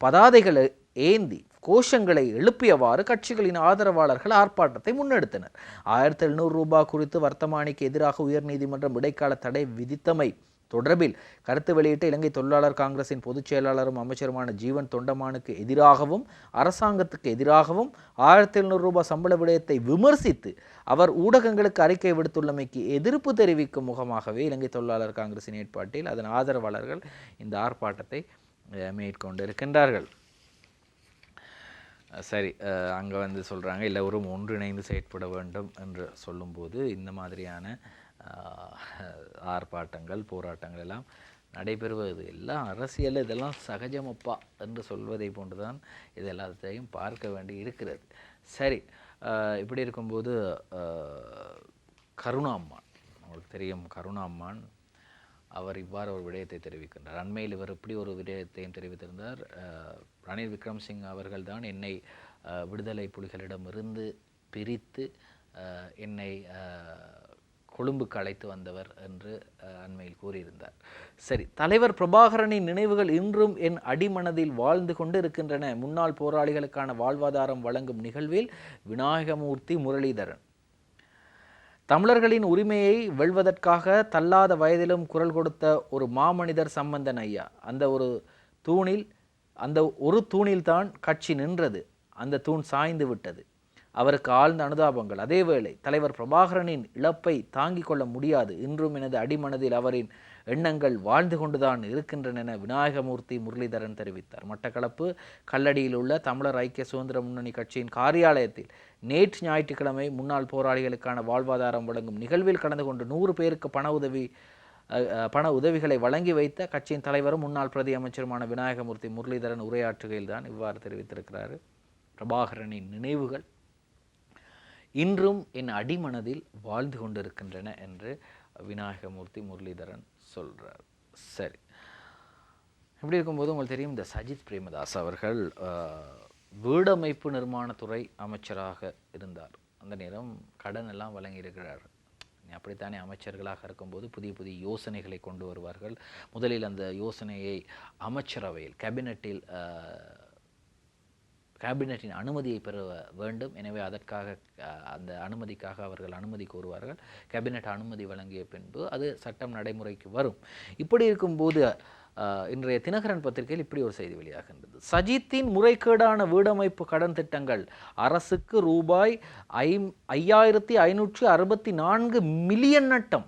Speaker 1: பதாதைகளை ஏந்தி கோஷங்களை எழுப்பியவாறு கட்சிகளின் ஆதரவாளர்கள் ஆர்ப்பாட்டத்தை முன்னெடுத்தனர். 1700 ரூபாய் குறித்து வர்த்தமானிக்கு எதிராக உயர்நீதிமன்றம் இடைக்கால தடை விதித்தமை தொடர்பில் கருத்து வெளியிட்ட இலங்கை தொழிலாளர் காங்கிரசின் பொதுச் செயலாளரும் அமைச்சருமான ஜீவன் தொண்டமானுக்கு எதிராகவும் அரசாங்கத்துக்கு எதிராகவும் 1700 ரூபாய் சம்பள விடயத்தை விமர்சித்து அவர் ஊடகங்களுக்கு அறிக்கை விடுத்துள்ளமைக்கு எதிர்ப்பு தெரிவிக்கும் முகமாகவே இலங்கை தொழிலாளர் காங்கிரசின் ஏற்பாட்டில் அதன் ஆதரவாளர்கள் இந்த ஆர்ப்பாட்டத்தை மேற்கொண்டிருக்கின்றார்கள். சரி, அங்கே சொல்கிறாங்க எல்லோரும் ஒன்றிணைந்து செயற்பட வேண்டும் என்று சொல்லும்போது இந்த மாதிரியான ஆர்ப்பாட்டங்கள் போராட்டங்கள் எல்லாம் நடைபெறுவது எல்லாம் அரசியல் இதெல்லாம் சகஜமப்பா என்று சொல்வதை போன்றுதான் இது எல்லாத்தையும் பார்க்க வேண்டி இருக்கிறது. சரி, இப்படி இருக்கும்போது கருணாம்மான், உங்களுக்கு தெரியும் கருணாம்மான், அவர் இவ்வாறு ஒரு விடயத்தை தெரிவிக்கின்றார். அண்மையில் இவர் இப்படி ஒரு விடயத்தையும் தெரிவித்திருந்தார். ரணில் விக்ரமசிங்க அவர்கள் தான் என்னை விடுதலை புலிகளிடமிருந்து பிரித்து என்னை கொழும்புக்கு அழைத்து வந்தவர் என்று அண்மையில் கூறியிருந்தார். சரி, தலைவர் பிரபாகரனின் நினைவுகள் இன்றும் என் அடிமனதில் வாழ்ந்து கொண்டு இருக்கின்றன. முன்னாள் போராளிகளுக்கான வாழ்வாதாரம் வழங்கும் நிகழ்வில் விநாயகமூர்த்தி முரளிதரன். தமிழர்களின் உரிமையை வெல்வதற்காக தள்ளாத வயதிலும் குரல் கொடுத்த ஒரு மாமனிதர் சம்பந்தன் ஐயா. அந்த ஒரு தூணில்தான் கட்சி நின்றது. அந்த தூண் சாய்ந்து விட்டது. அவருக்கு ஆழ்ந்த அனுதாபங்கள். அதேவேளை தலைவர் பிரபாகரனின் இழப்பை தாங்கிக் கொள்ள முடியாது. இன்றும் எனது அடிமனதில் அவரின் எண்ணங்கள் வாழ்ந்து கொண்டுதான் இருக்கின்றன என விநாயகமூர்த்தி முரளிதரன் தெரிவித்தார். மட்டக்களப்பு கல்லடியில் உள்ள தமிழர் ஐக்கிய சுதந்திர முன்னணி கட்சியின் காரியாலயத்தில் நேற்று ஞாயிற்றுக்கிழமை முன்னாள் போராளிகளுக்கான வாழ்வாதாரம் வழங்கும் நிகழ்வில் கலந்து கொண்டு 100 பேருக்கு பண உதவிகளை வழங்கி வைத்த கட்சியின் தலைவரும் முன்னாள் பிரதி அமைச்சருமான விநாயகமூர்த்தி முரளிதரன் உரையாற்றுகையில் தான் இவ்வாறு தெரிவித்திருக்கிறார். பிரபாகரனின் நினைவுகள் இன்றும் என் அடிமனதில் வாழ்ந்து கொண்டிருக்கின்றன என்று விநாயகமூர்த்தி முரளிதரன் சொல்கிறார். சரி, இப்படி இருக்கும்போது உங்களுக்கு தெரியும் இந்த சஜித் பிரேமதாஸ் அவர்கள் வீடமைப்பு நிர்மாணத்துறை அமைச்சராக இருந்தார். அந்த நேரம் கடன் எல்லாம் வழங்கியிருக்கிறார். அப்படித்தானே அமைச்சர்களாக இருக்கும்போது புதிய புதிய யோசனைகளை கொண்டு வருவார்கள். முதலில் அந்த யோசனையை அமைச்சரவையில் கேபினட்டின் அனுமதியை பெற வேண்டும். எனவே அதற்காக அந்த அனுமதிக்காக அவர்கள் அனுமதி கோருவார்கள். கேபினட் அனுமதி வழங்கிய பின்பு அது சட்டம் நடைமுறைக்கு வரும். இப்படி இருக்கும்போது இன்றைய தினகரன் பத்திரிகையில் இப்படி ஒரு செய்தி வெளியாகின்றது. சஜித்தின் முறைகேடான வீடமைப்பு கடன் திட்டங்கள் அரசுக்கு ரூபாய் 5564 மில்லியன் நட்டம்.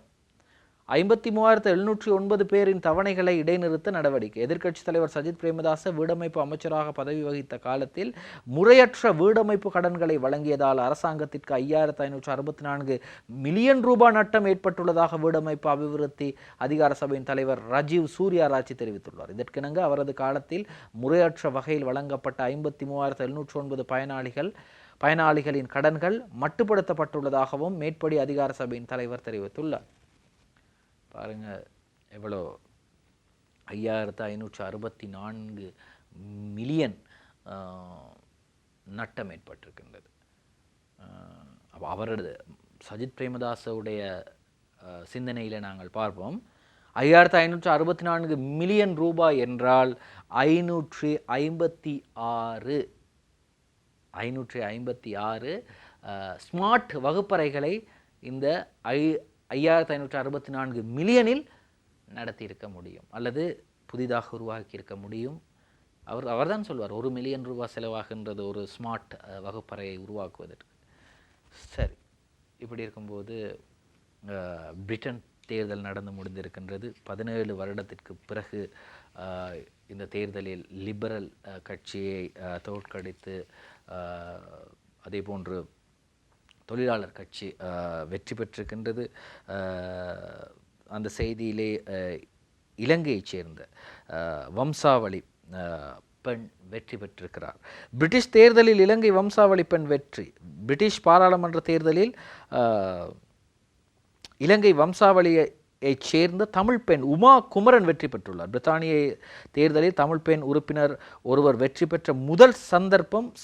Speaker 1: 53,709 பேரின் தவணைகளை இடைநிறுத்த நடவடிக்கை. எதிர்க்கட்சித் தலைவர் சஜித் பிரேமதாச வீடமைப்பு அமைச்சராக பதவி வகித்த காலத்தில் முறையற்ற வீடமைப்பு கடன்களை வழங்கியதால் அரசாங்கத்திற்கு 5,564 மில்லியன் ரூபாய் நட்டம் ஏற்பட்டுள்ளதாக வீடமைப்பு அபிவிருத்தி அதிகார சபையின் தலைவர் ரஜீவ் சூர்யாராச்சி தெரிவித்துள்ளார். இதற்கிணங்க அவரது காலத்தில் முறையற்ற வகையில் வழங்கப்பட்ட 53,709 பயனாளிகளின் கடன்கள் மட்டுப்படுத்தப்பட்டுள்ளதாகவும் மேற்படி அதிகார சபையின் தலைவர் தெரிவித்துள்ளார். பாருங்க எவ்வளோ 5,564 மில்லியன் நட்டம் ஏற்பட்டிருக்கின்றது. அவரது சஜித் பிரேமதாசவுடைய சிந்தனையில் நாங்கள் பார்ப்போம். 5,564 மில்லியன் ரூபாய் என்றால் 556 ஸ்மார்ட் வகுப்பறைகளை இந்த 5,564 மில்லியனில் நடத்தியிருக்க முடியும் அல்லது புதிதாக உருவாக்கியிருக்க முடியும். அவர்தான் சொல்வார் 1 மில்லியன் ரூபாய் செலவாகின்றது ஒரு ஸ்மார்ட் வகுப்பறையை உருவாக்குவதற்கு. சரி, இப்படி இருக்கும்போது பிரிட்டன் தேர்தல் நடந்து முடிந்திருக்கின்றது. 17 வருடத்திற்கு பிறகு இந்த தேர்தலில் லிபரல் கட்சியை தோற்கடித்து அதே போன்று தொழிலாளர் கட்சி வெற்றி பெற்றிருக்கின்றது. அந்த செய்தியிலே இலங்கையைச் சேர்ந்த வம்சாவளி பெண் வெற்றி பெற்றிருக்கிறார். பிரிட்டிஷ் தேர்தலில் இலங்கை வம்சாவளி பெண் வெற்றி. பிரிட்டிஷ் பாராளுமன்ற தேர்தலில் இலங்கை வம்சாவளியைச் சேர்ந்த தமிழ் பெண் உமா குமரன் வெற்றி பெற்றுள்ளார். பிரித்தானிய தேர்தலில் தமிழ் பெண் உறுப்பினர் ஒருவர் வெற்றி பெற்ற முதல்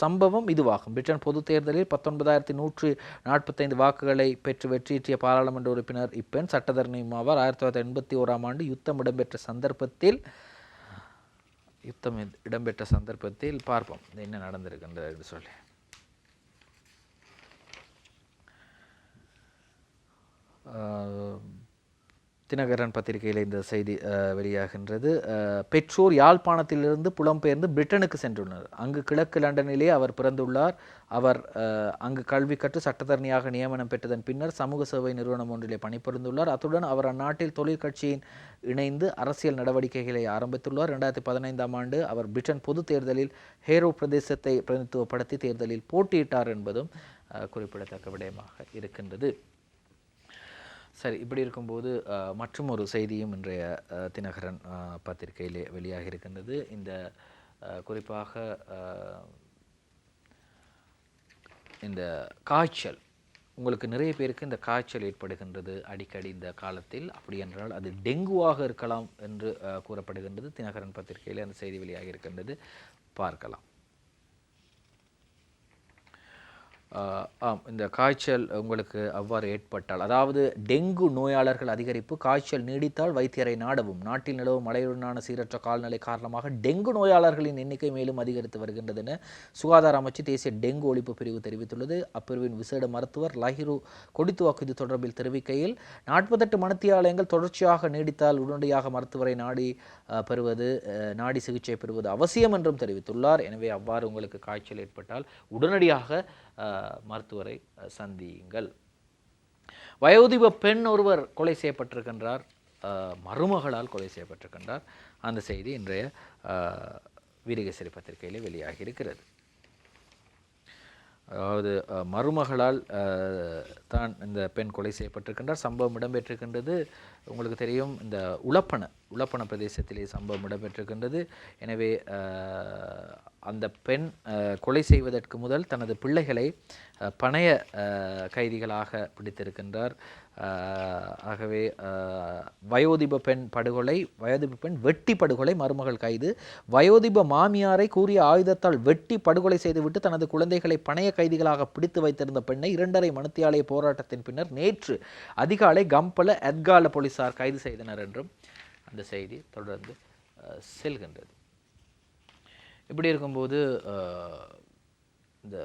Speaker 1: சம்பவம் இதுவாகும். பிரிட்டன் பொது தேர்தலில் 19,145 வாக்குகளை பெற்று வெற்றியீட்டிய பாராளுமன்ற உறுப்பினர் இப்பெண் சட்டத்தரணியுமாவார். 1981 யுத்தம் இடம்பெற்ற சந்தர்ப்பத்தில் பார்ப்போம் என்ன நடந்திருக்கின்றது என்று சொல்லி. தினகரன் பத்திரிகையில் இந்த செய்தி வெளியாகின்றது. பெற்றோர் யாழ்ப்பாணத்திலிருந்து புலம்பெயர்ந்து பிரிட்டனுக்கு சென்றுள்ளனர். அங்கு கிழக்கு லண்டனிலே அவர் பிறந்துள்ளார். அவர் அங்கு கல்வி கற்று சட்டத்தரணியாக நியமனம் பெற்றதன் பின்னர் சமூக சேவை நிறுவனம் ஒன்றிலே பணிபுரிந்துள்ளார். அத்துடன் அவர் அந்நாட்டில் தொழிற்கட்சியின் இணைந்து அரசியல் நடவடிக்கைகளை ஆரம்பித்துள்ளார். 2015 ஆண்டு அவர் பிரிட்டன் பொது தேர்தலில் ஹேரோ பிரதேசத்தை பிரதிநிதித்துவப்படுத்தி தேர்தலில் போட்டியிட்டார் என்பதும் குறிப்பிடத்தக்க விடயமாக இருக்கின்றது. சரி, இப்படி இருக்கும்போது மற்றும் ஒரு செய்தியும் இன்றைய தினகரன் பத்திரிகையிலே வெளியாக இருக்கின்றது. இந்த குறிப்பாக இந்த காய்ச்சல், உங்களுக்கு நிறைய பேருக்கு இந்த காய்ச்சல் ஏற்படுகின்றது அடிக்கடி இந்த காலத்தில். அப்படி என்றால் அது டெங்குவாக இருக்கலாம் என்று கூறப்படுகின்றது. தினகரன் பத்திரிகையில் அந்த செய்தி வெளியாக இருக்கின்றது, பார்க்கலாம். இந்த காய்ச்சல் உங்களுக்கு அவ்வாறு ஏற்பட்டால், அதாவது டெங்கு நோயாளர்கள் அதிகரிப்பு, காய்ச்சல் நீடித்தால் வைத்தியரை நாடவும். நாட்டில் நிலவும் மழையுடனான சீரற்ற கால்நிலை காரணமாக டெங்கு நோயாளர்களின் எண்ணிக்கை மேலும் அதிகரித்து வருகின்றது என சுகாதார அமைச்சு தேசிய டெங்கு ஒழிப்பு பிரிவு தெரிவித்துள்ளது. அப்பிரிவின் விசேட மருத்துவர் லஹிரு கொடித்துவாக்கு இது தொடர்பில் தெரிவிக்கையில், 48 மணித்தியாலயங்கள் தொடர்ச்சியாக நீடித்தால் உடனடியாக மருத்துவரை நாடி சிகிச்சை பெறுவது அவசியம் என்றும் தெரிவித்துள்ளார். எனவே அவ்வாறு உங்களுக்கு காய்ச்சல் ஏற்பட்டால் உடனடியாக மருத்துவரை சந்தியுங்கள். வயோதிப பெண் ஒருவர் கொலை செய்யப்பட்டிருக்கின்றார், மருமகளால் கொலை செய்யப்பட்டிருக்கின்றார். அந்த செய்தி இன்றைய வீரகேசரி பத்திரிகையிலே வெளியாகி இருக்கிறது. அதாவது மருமகளால் தான் இந்த பெண் கொலை செய்யப்பட்டிருக்கின்றார். சம்பவம் இடம்பெற்றிருக்கின்றது. உங்களுக்கு தெரியும், இந்த உளப்பண பிரதேசத்திலே சம்பவம் இடம்பெற்றிருக்கின்றது. எனவே அந்த பெண் கொலை செய்வதற்கு முதல் தனது பிள்ளைகளை பணைய கைதிகளாக பிடித்திருக்கின்றார். ஆகவே வயோதிப பெண் வெட்டி படுகொலை, மருமகள் கைது. வயோதிப மாமியாரை கூறிய ஆயுதத்தால் வெட்டி படுகொலை செய்துவிட்டு தனது குழந்தைகளை பணைய கைதிகளாக பிடித்து வைத்திருந்த பெண்ணை 2.5 மணித்தியாலய போராட்டத்தின் பின்னர் நேற்று அதிகாலை கம்பல எத்கால போலீசார் கைது செய்தனர் என்றும் அந்த செய்தி தொடர்ந்து செல்கின்றது. இப்படி இருக்கும்போது இந்த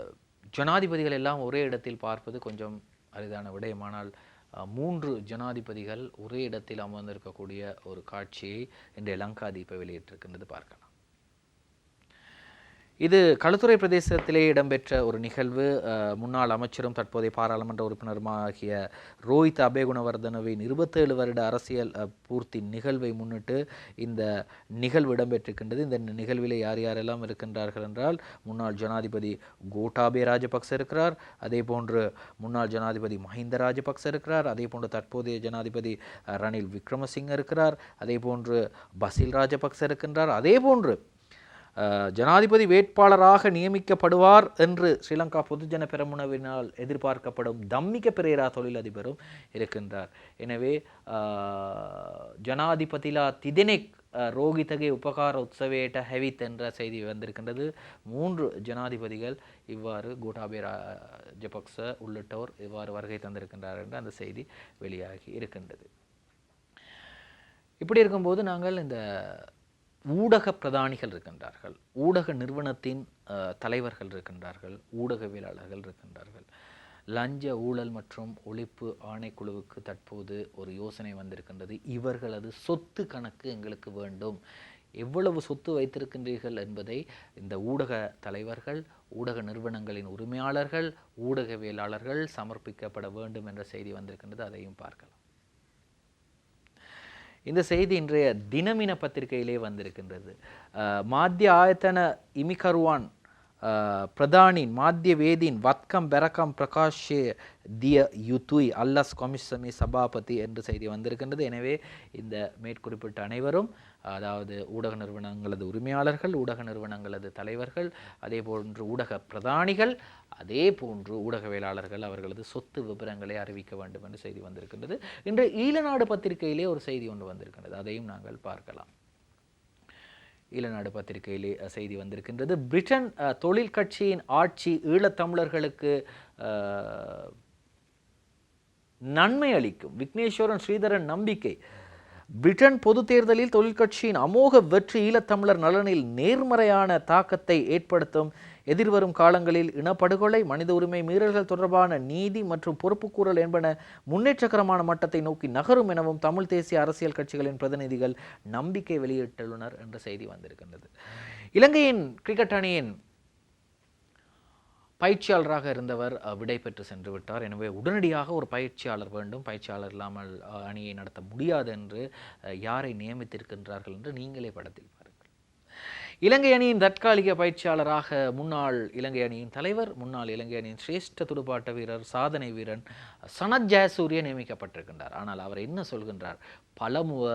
Speaker 1: ஜனாதிபதிகள் எல்லாம் ஒரே இடத்தில் பார்ப்பது கொஞ்சம் அரிதான விடயமானால் 3 ஜனாதிபதிகள் ஒரே இடத்தில் அமர்ந்திருக்கக்கூடிய ஒரு காட்சியை இன்றைய லங்காதீப வெளியிட்டிருக்கின்றது, பார்க்கலாம். இது களுத்துறை பிரதேசத்திலே இடம்பெற்ற ஒரு நிகழ்வு. முன்னாள் அமைச்சரும் தற்போதைய பாராளுமன்ற உறுப்பினருமாகிய ரோஹித் அபேகுணவர்தனவின் 27 வருட அரசியல் பூர்த்தி நிகழ்வை முன்னிட்டு இந்த நிகழ்வு இடம்பெற்றிருக்கின்றது. இந்த நிகழ்விலே யார் யாரெல்லாம் இருக்கின்றார்கள் என்றால், முன்னாள் ஜனாதிபதி கோட்டாபே ராஜபக்ச இருக்கிறார், அதே போன்று முன்னாள் ஜனாதிபதி மஹிந்த ராஜபக்ச இருக்கிறார், அதே போன்று தற்போதைய ஜனாதிபதி ரணில் விக்ரமசிங்க இருக்கிறார், அதே போன்று பசில் ராஜபக்ச இருக்கின்றார், அதே போன்று ஜனாதிபதி வேட்பாளராக நியமிக்கப்படுவார் என்று ஸ்ரீலங்கா பொதுஜன பெரமுனவினால் எதிர்பார்க்கப்படும் தம்மிக பெரேரா தொழிலதிபரும் இருக்கின்றார். எனவே ஜனாதிபதிலா திதினெக் ரோகிதகே உபகார உற்சவேட்ட ஹெவித் என்ற செய்தி வந்திருக்கின்றது. 3 ஜனாதிபதிகள் இவ்வாறு கோட்டாபே ராஜபக்ச உள்ளிட்டோர் இவ்வாறு வருகை தந்திருக்கின்றார் என்று அந்த செய்தி வெளியாகி இருக்கின்றது. இப்படி இருக்கும்போது நாங்கள் இந்த ஊடக பிரதானிகள் இருக்கின்றார்கள், ஊடக நிறுவனத்தின் தலைவர்கள் இருக்கின்றார்கள், ஊடகவியலாளர்கள் இருக்கின்றார்கள். லஞ்ச ஊழல் மற்றும் ஒழிப்பு ஆணைக்குழுவுக்கு தற்போது ஒரு யோசனை வந்திருக்கின்றது. இவர்களது சொத்து கணக்கு எங்களுக்கு வேண்டும், எவ்வளவு சொத்து வைத்திருக்கின்றீர்கள் என்பதை இந்த ஊடக தலைவர்கள், ஊடக நிறுவனங்களின் உரிமையாளர்கள், ஊடகவியலாளர்கள் சமர்ப்பிக்கப்பட வேண்டும் என்ற செய்தி வந்திருக்கின்றது. அதையும் பார்க்கலாம். இந்த செய்தி இன்றைய தினமின பத்திரிகையிலே வந்திருக்கின்றது. மாத்திய ஆயத்தன இமிகருவான் பிரதானின் மாத்திய வேதின் வத்கம் பெரகம் பிரகாஷே திய யுத்துய் அல்லஸ் கொமிஷமி சபாபதி என்று செய்தி வந்திருக்கின்றது. எனவே இந்த மேற்குறிப்பிட்ட அனைவரும், அதாவது ஊடக நிறுவனங்களது உரிமையாளர்கள், ஊடக நிறுவனங்களது தலைவர்கள், அதே போன்று ஊடக பிரதானிகள், அதே போன்று ஊடகவியலாளர்கள் அவர்களது சொத்து விபரங்களை அறிவிக்க வேண்டும் என்று செய்தி வந்திருக்கின்றது. இன்று ஈழநாடு பத்திரிகையிலே ஒரு செய்தி ஒன்று வந்திருக்கின்றது, அதையும் நாங்கள் பார்க்கலாம். ஈழநாடு பத்திரிகையிலே செய்தி வந்திருக்கின்றது. பிரிட்டன் தொழில் கட்சியின் ஆட்சி ஈழத்தமிழர்களுக்கு நன்மை அளிக்கும், விக்னேஸ்வரன் ஸ்ரீதரன் நம்பிக்கை. பிரிட்டன் பொது தேர்தலில் தொழிற்கட்சியின் அமோக வெற்றி ஈழத்தமிழர் நலனில் நேர்மறையான தாக்கத்தை ஏற்படுத்தும். எதிர்வரும் காலங்களில் இனப்படுகொலை, மனித உரிமை மீறல்கள் தொடர்பான நீதி மற்றும் பொறுப்புக்கூறல் என்பன முன்னேற்றகரமான மட்டத்தை நோக்கி நகரும் எனவும் தமிழ் தேசிய அரசியல் கட்சிகளின் பிரதிநிதிகள் நம்பிக்கை வெளியிட்டுள்ளனர் என்ற செய்தி வந்திருக்கின்றது. இலங்கையின் கிரிக்கெட் அணியின் பயிற்சியாளராக இருந்தவர் விடை பெற்று சென்று விட்டார். எனவே உடனடியாக ஒரு பயிற்சியாளர் வேண்டும், பயிற்சியாளர் இல்லாமல் அணியை நடத்த முடியாது என்று யாரை நியமித்திருக்கின்றார்கள் என்று நீங்களே படத்தில் பாருங்கள். இலங்கை அணியின் தற்காலிக பயிற்சியாளராக முன்னாள் இலங்கை அணியின் தலைவர், முன்னாள் இலங்கை அணியின் சிரேஷ்ட துடுப்பாட்ட வீரர், சாதனை வீரன் சனத் ஜெயசூரிய நியமிக்கப்பட்டிருக்கின்றார். ஆனால் அவர் என்ன சொல்கின்றார்? பலமுவ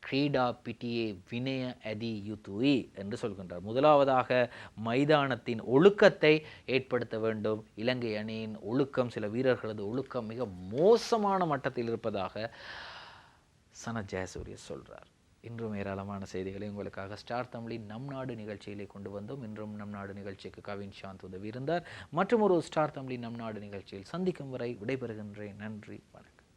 Speaker 1: கிரீடா பிட்டியே வினய அதி யுத்துயி என்று சொல்கின்றார். முதலாவதாக மைதானத்தின் ஒழுக்கத்தை ஏற்படுத்த வேண்டும். இலங்கை அணியின் ஒழுக்கம், சில வீரர்களது ஒழுக்கம் மிக மோசமான மட்டத்தில் இருப்பதாக சனத் ஜெயசூரிய சொல்றார். இன்றும் ஏராளமான செய்திகளை உங்களுக்காக ஸ்டார் தமிழின் நம் நாடு நிகழ்ச்சியிலே கொண்டு வந்தோம். இன்றும் நம் நாடு நிகழ்ச்சிக்கு கவின் சாந்த் உதவி இருந்தார். மற்றும் ஒரு ஸ்டார் தமிழின் நம் நாடு நிகழ்ச்சியில் சந்திக்கும் வரை விடைபெறுகின்றேன். நன்றி, வணக்கம்.